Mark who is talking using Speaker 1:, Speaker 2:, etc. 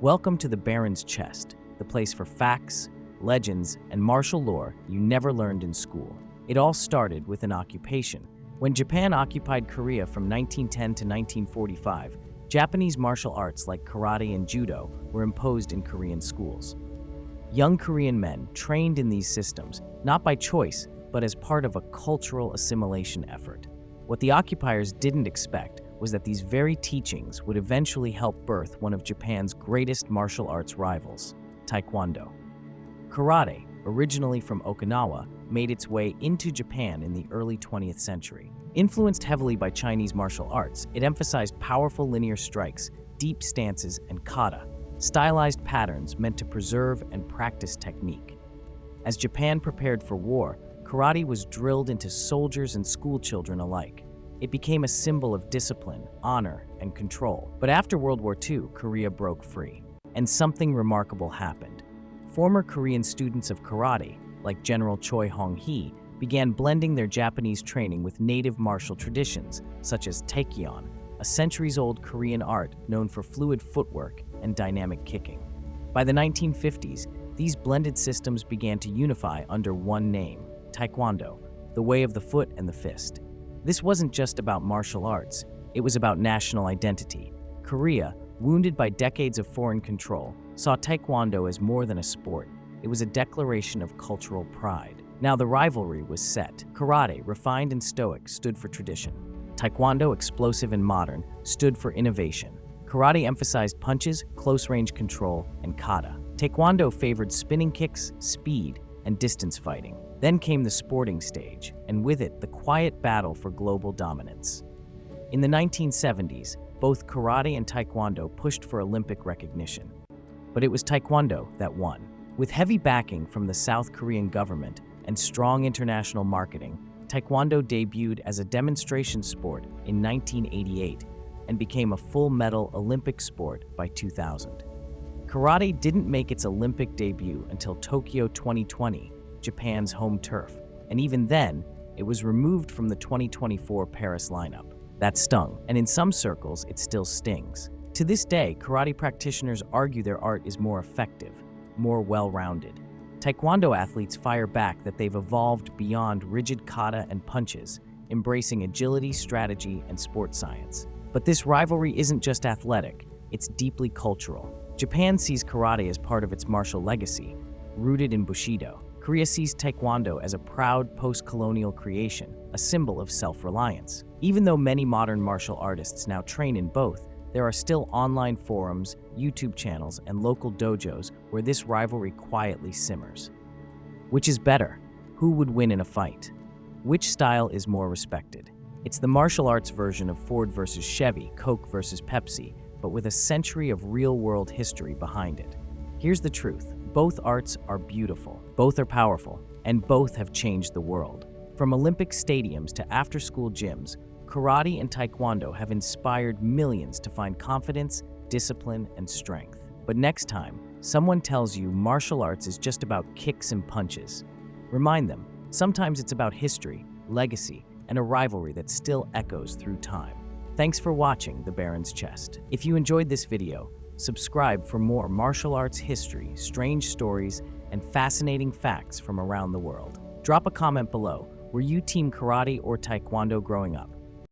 Speaker 1: Welcome to the Baron's Chest, the place for facts, legends, and martial lore you never learned in school. It all started with an occupation. When Japan occupied Korea from 1910 to 1945, Japanese martial arts like karate and judo were imposed in Korean schools. Young Korean men trained in these systems, not by choice, but as part of a cultural assimilation effort. What the occupiers didn't expect was that these very teachings would eventually help birth one of Japan's greatest martial arts rivals, Taekwondo. Karate, originally from Okinawa, made its way into Japan in the early 20th century. Influenced heavily by Chinese martial arts, it emphasized powerful linear strikes, deep stances, and kata, stylized patterns meant to preserve and practice technique. As Japan prepared for war, karate was drilled into soldiers and schoolchildren alike. It became a symbol of discipline, honor, and control. But after World War II, Korea broke free, and something remarkable happened. Former Korean students of karate, like General Choi Hong-hee, began blending their Japanese training with native martial traditions, such as Taekwondo, a centuries-old Korean art known for fluid footwork and dynamic kicking. By the 1950s, these blended systems began to unify under one name, Taekwondo, the way of the foot and the fist. This wasn't just about martial arts, it was about national identity. Korea, wounded by decades of foreign control, saw Taekwondo as more than a sport. It was a declaration of cultural pride. Now the rivalry was set. Karate, refined and stoic, stood for tradition. Taekwondo, explosive and modern, stood for innovation. Karate emphasized punches, close-range control, and kata. Taekwondo favored spinning kicks, speed, and distance fighting. Then came the sporting stage, and with it, the quiet battle for global dominance. In the 1970s, both karate and Taekwondo pushed for Olympic recognition. But it was Taekwondo that won. With heavy backing from the South Korean government and strong international marketing, Taekwondo debuted as a demonstration sport in 1988 and became a full-medal Olympic sport by 2000. Karate didn't make its Olympic debut until Tokyo 2020, Japan's home turf, and even then, it was removed from the 2024 Paris lineup. That stung, and in some circles, it still stings. To this day, karate practitioners argue their art is more effective, more well-rounded. Taekwondo athletes fire back that they've evolved beyond rigid kata and punches, embracing agility, strategy, and sport science. But this rivalry isn't just athletic, it's deeply cultural. Japan sees karate as part of its martial legacy, rooted in Bushido. Korea sees Taekwondo as a proud post-colonial creation, a symbol of self-reliance. Even though many modern martial artists now train in both, there are still online forums, YouTube channels, and local dojos where this rivalry quietly simmers. Which is better? Who would win in a fight? Which style is more respected? It's the martial arts version of Ford versus Chevy, Coke versus Pepsi, but with a century of real-world history behind it. Here's the truth. Both arts are beautiful, both are powerful, and both have changed the world. From Olympic stadiums to after-school gyms, karate and Taekwondo have inspired millions to find confidence, discipline, and strength. But next time, someone tells you martial arts is just about kicks and punches, remind them, sometimes it's about history, legacy, and a rivalry that still echoes through time. Thanks for watching The Baron's Chest. If you enjoyed this video, subscribe for more martial arts history, strange stories, and fascinating facts from around the world. Drop a comment below. Were you team karate or Taekwondo growing up?